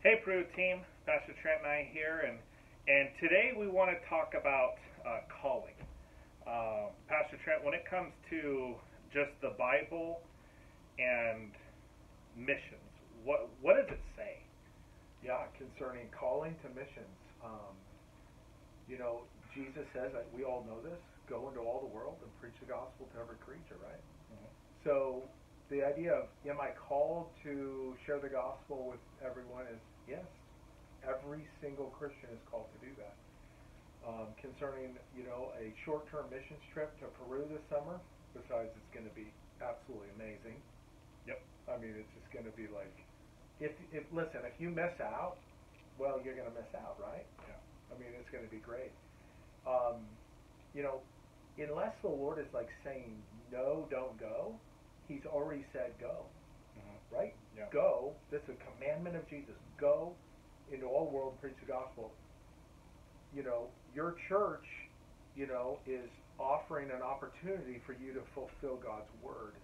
Hey, Peru team, Pastor Trent and I here, and today we want to talk about calling. Pastor Trent, when it comes to just the Bible and missions, what does it say? Yeah, concerning calling to missions. Jesus says, we all know this, go into all the world and preach the gospel to every creature, right? Mhm. So the idea of, am I called to share the gospel with everyone is yes. Every single Christian is called to do that. Concerning, a short-term missions trip to Peru this summer, besides it's going to be absolutely amazing. Yep. I mean, it's just going to be like, if listen, if you miss out, well, you're going to miss out, right? Yeah. I mean, it's going to be great. Um, you know, unless the Lord is like saying, no, don't go, He's already said go, right? Yeah. Go. This is a commandment of Jesus. Go into all the world and preach the gospel. Your church, is offering an opportunity for you to fulfill God's word.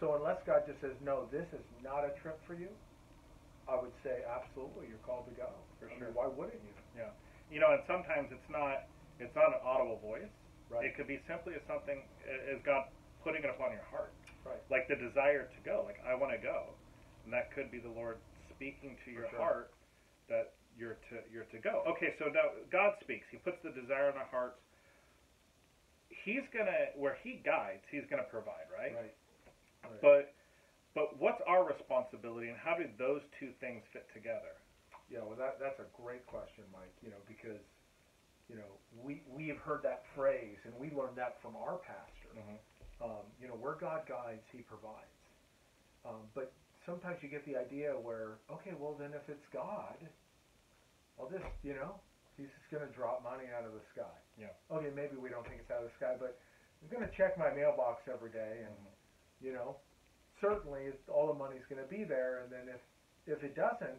So unless God just says, no, this is not a trip for you, I would say absolutely you're called to go. For I sure. mean, why wouldn't you? Yeah. And sometimes it's not an audible voice. Right. It could be simply as something as God putting it upon your heart. Right. Like the desire to go. Like, I want to go. And that could be the Lord speaking to your heart that you're to go. Okay, so now God speaks. He puts the desire in our hearts. Where He guides, He's gonna provide, right? Right. Right. But what's our responsibility, and how do those two things fit together? Yeah, well, that's a great question, Mike. Because we've heard that phrase, and we learned that from our pastor. Mm-hmm. Where God guides, He provides. But sometimes you get the idea where, okay, well then if it's God, I'll just, He's just going to drop money out of the sky. Yeah. Okay, maybe we don't think it's out of the sky, but I'm going to check my mailbox every day, and certainly all the money's going to be there. And then if it doesn't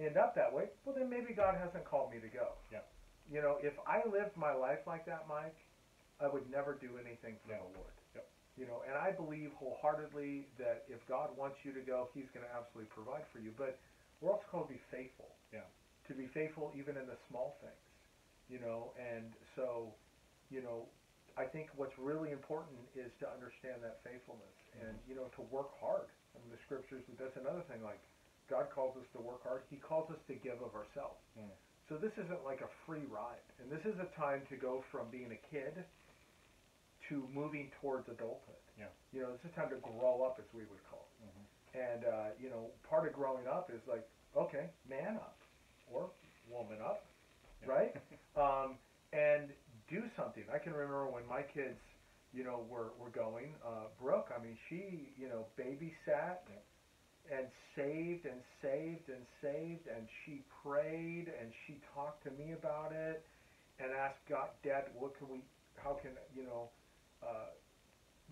end up that way, well then maybe God hasn't called me to go. Yeah. If I lived my life like that, Mike, I would never do anything for the Lord. Yep. And I believe wholeheartedly that if God wants you to go, He's going to absolutely provide for you. But we're also called to be faithful. Yeah. To be faithful even in the small things. And so, I think what's really important is to understand that faithfulness and, to work hard. I mean, the scriptures, that's another thing, like God calls us to work hard. He calls us to give of ourselves. Mm. So this isn't like a free ride. And this is a time to go from being a kid to moving towards adulthood. Yeah. This is a time to grow up, as we would call it. Mm-hmm. And, part of growing up is like, okay, man up or woman up, Yeah. right? And do something. I can remember when my kids, were going, Brooke, I mean, she, babysat and saved and saved and saved, and she prayed and she talked to me about it and asked God, Dad, how can,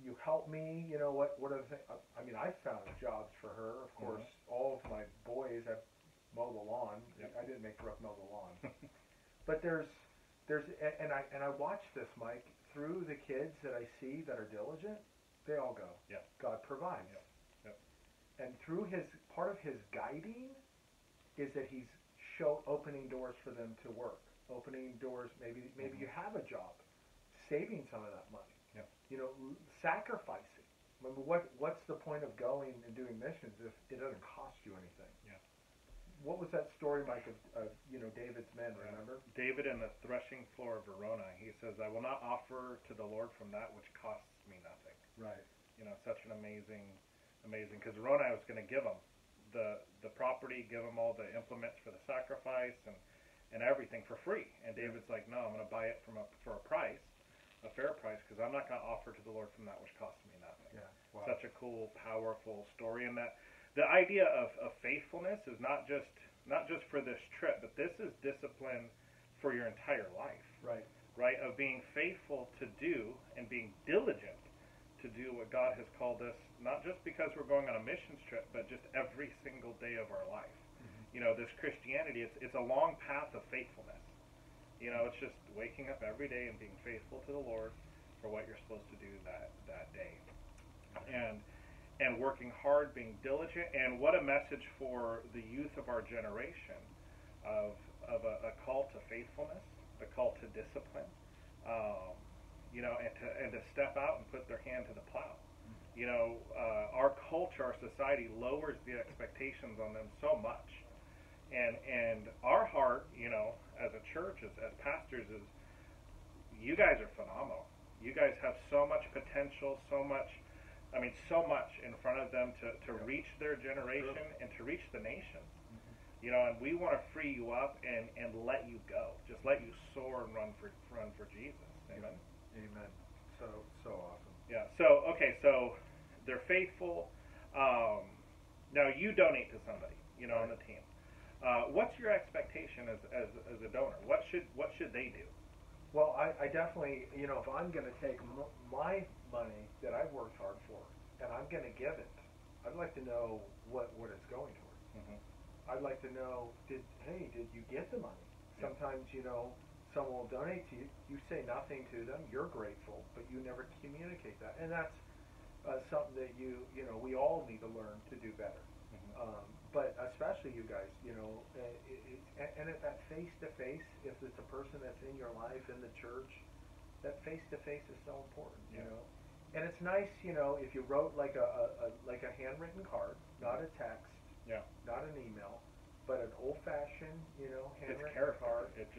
you help me? What are the things? I mean, I found jobs for her. Of course, all of my boys have mowed the lawn. Yep. I didn't make Brooke mow the lawn. But and I watch this, Mike, through the kids that I see that are diligent, they all go. Yeah. God provides. Yep. Yep. And through part of His guiding is that He's opening doors for them to work. Opening doors, maybe you have a job, saving some of that money. Yep. Sacrificing. I mean, what's the point of going and doing missions if it doesn't cost you anything? Yeah. What was that story, Mike, of David's men, remember? David in the threshing floor of Verona, he says, I will not offer to the Lord from that which costs me nothing. Right. Such an amazing, because Verona was going to give him the property, give him all the implements for the sacrifice and everything for free. And David's like, no, I'm going to buy it for a price, a fair price, because I'm not going to offer to the Lord from that which costs me nothing. Yeah. Wow. Such a cool, powerful story. And that the idea of faithfulness is not just for this trip, but this is discipline for your entire life. Right. Right? Of being faithful to do and being diligent to do what God has called us, not just because we're going on a missions trip, but just every single day of our life. Mm-hmm. This Christianity, it's a long path of faithfulness. It's just waking up every day and being faithful to the Lord for what you're supposed to do that day. and working hard, being diligent, and what a message for the youth of our generation of a call to faithfulness, a call to discipline, and to step out and put their hand to the plow. Our culture, our society lowers the expectations on them so much, and our heart, as a church, as pastors, is you guys are phenomenal. You guys have so much potential, so much in front of them to reach their generation and to reach the nations. And we want to free you up and let you go. Just let you soar and run for Jesus. Amen. Amen. So awesome. Yeah. So they're faithful. Now you donate to somebody, on the team. What's your expectation as a donor? What should they do? Well, I definitely, if I'm going to take my money that I've worked hard for and I'm going to give it, I'd like to know what it's going towards. Mm-hmm. I'd like to know, did you get the money? Yeah. Sometimes, someone will donate to you, you say nothing to them, you're grateful, but you never communicate that. And that's something that we all need to learn to do better. Mm-hmm. But especially you guys, and at that face-to-face, if it's a person that's in your life, in the church, that face-to-face is so important, And it's nice, if you wrote like a handwritten card, not a text, not an email, but an old-fashioned, handwritten card. It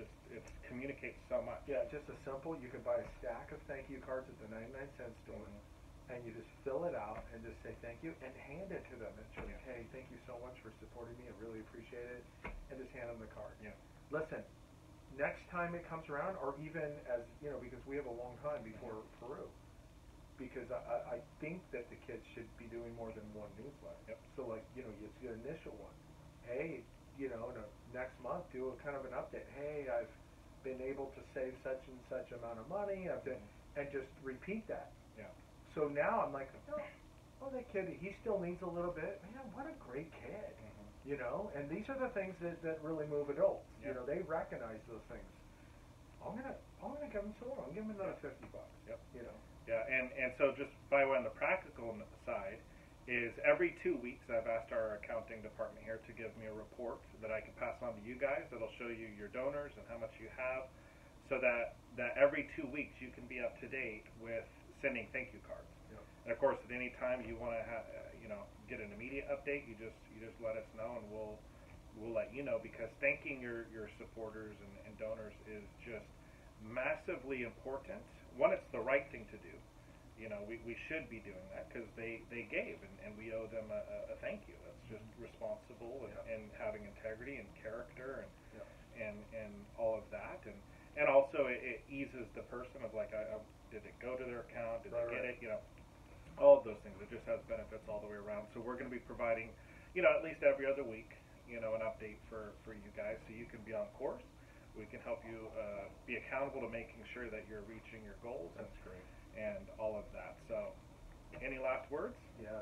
communicates so much. Yeah, just a simple. You can buy a stack of thank you cards at the 99-cent store, and you just fill it out and just say thank you and hand it to them. And just, hey, thank you so much for supporting me. I really appreciate it. And just hand them the card. Yeah. Listen, next time it comes around, or even as because we have a long time before Peru. Because I think that the kids should be doing more than one newsletter. Yep. So it's your initial one. Hey, next month do a kind of an update. Hey, I've been able to save such and such amount of money. And just repeat that. Yeah. So now I'm like, that kid, he still needs a little bit. Man, what a great kid. Mm-hmm. And these are the things that really move adults. Yeah. They recognize those things. I'm gonna give him some more. I'm gonna give him another $50. Yep. Yeah, and so just by way on the practical side is every 2 weeks I've asked our accounting department here to give me a report that I can pass on to you guys that'll show you your donors and how much you have, so that every 2 weeks you can be up to date with sending thank you cards. Yep. And of course, at any time you want to get an immediate update, you just let us know and we'll let you know, because thanking your supporters and donors is just massively important. One, it's the right thing to do. We should be doing that because they gave, and we owe them a thank you. That's just responsible and having integrity and character and all of that. And also it eases the person of did it go to their account? Did they get it? All of those things. It just has benefits all the way around. So we're going to be providing, at least every other week, an update for you guys so you can be on course. We can help you be accountable to making sure that you're reaching your goals. That's great. And all of that. So, any last words? Yeah,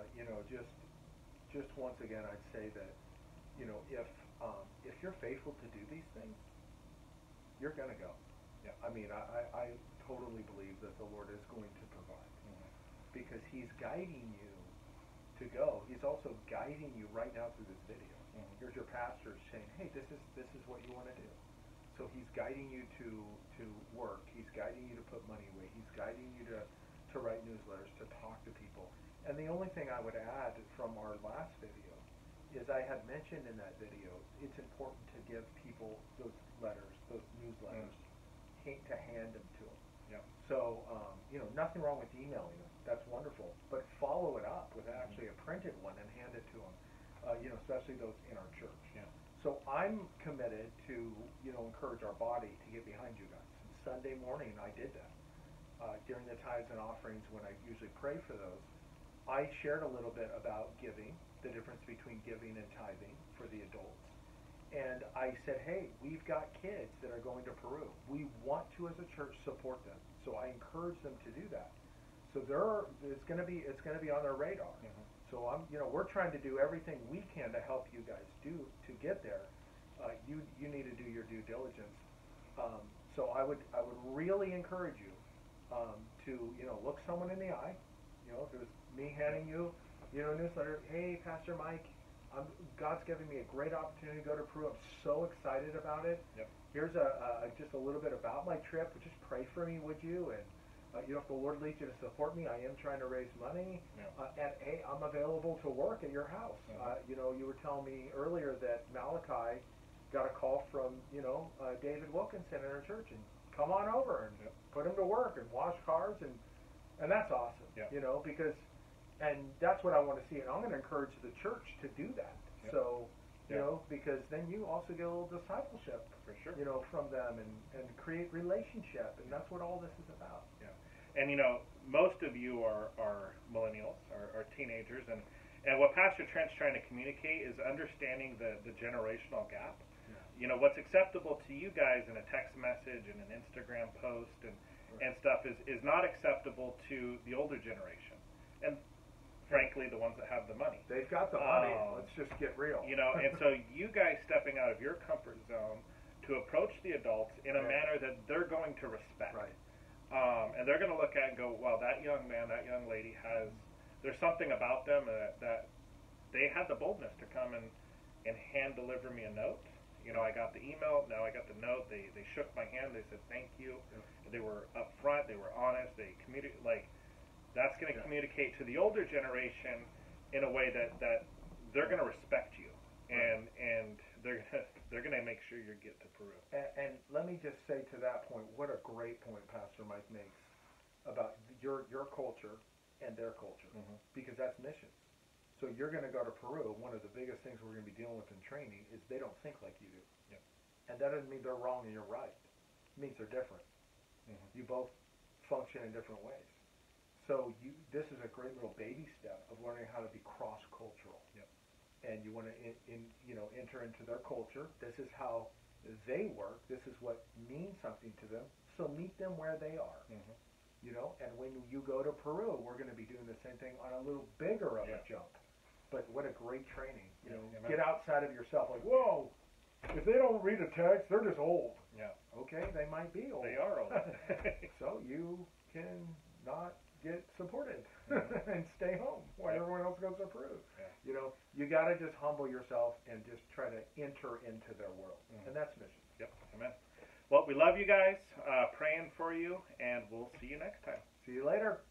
just once again, I'd say that, if you're faithful to do these things, you're gonna go. Yeah. I mean, I totally believe that the Lord is going to provide, because He's guiding you to go. He's also guiding you right now through this video. Here's your pastor saying, hey, this is what you want to do. So he's guiding you to work. He's guiding you to put money away. He's guiding you to write newsletters, to talk to people. And the only thing I would add from our last video is I had mentioned in that video it's important to give people those letters, those newsletters, to hand them to them. Yeah. So, nothing wrong with emailing them. That's wonderful. But follow it up with actually a printed one and hand it to them, especially those in our church. Yeah. So I'm committed to, encourage our body to get behind you guys. Sunday morning, I did that. During the tithes and offerings, when I usually pray for those, I shared a little bit about giving, the difference between giving and tithing for the adults. And I said, hey, we've got kids that are going to Peru. We want to, as a church, support them. So I encourage them to do that. So it's going to be on their radar. Mm-hmm. So we're trying to do everything we can to help you guys to get there. You need to do your due diligence. So I would really encourage you to look someone in the eye. If it was me handing you newsletter. Hey, Pastor Mike, God's giving me a great opportunity to go to Peru. I'm so excited about it. Yep. Here's just a little bit about my trip. Just pray for me, would you? And if the Lord leads you to support me, I am trying to raise money. Yeah. And hey, I'm available to work at your house. You were telling me earlier that Malachi got a call from David Wilkinson in our church, and come on over and put him to work and wash cars, and that's awesome. Yeah. Because that's what I want to see, and I'm going to encourage the church to do that. Yeah. So. Because then you also get a little discipleship, for sure, from them, and create relationship, and that's what all this is about. Yeah, and most of you are millennials, are teenagers, and what Pastor Trent's trying to communicate is understanding the generational gap. Yeah. What's acceptable to you guys in a text message and an Instagram post and stuff is not acceptable to the older generation, and frankly, the ones that have the money. They've got the money. Let's just get real. And so you guys stepping out of your comfort zone to approach the adults in a manner that they're going to respect. Right. And they're going to look at and go, wow, that young man, that young lady there's something about them that they had the boldness to come and hand deliver me a note. I got the email, now I got the note. They shook my hand. They said thank you. Yeah. They were upfront. They were honest. They communicated that's going to communicate to the older generation in a way that they're going to respect you, and they're going to make sure you get to Peru. And let me just say to that point, what a great point Pastor Mike makes about your culture and their culture, because that's missions. So you're going to go to Peru. One of the biggest things we're going to be dealing with in training is they don't think like you do, and that doesn't mean they're wrong and you're right. It means they're different. You both function in different ways. So this is a great little baby step of learning how to be cross-cultural. Yep. And you want to enter into their culture. This is how they work. This is what means something to them. So meet them where they are. And when you go to Peru, we're going to be doing the same thing on a little bigger of a jump. But what a great training. Get outside of yourself. Like, whoa, if they don't read a text, they're just old. Yeah. Okay, they might be old. They are old. So you can not get supported and stay home while everyone else goes to Peru. Yeah. You got to just humble yourself and just try to enter into their world. And that's mission. Yep. Amen. Well, we love you guys, praying for you, and we'll see you next time. See you later.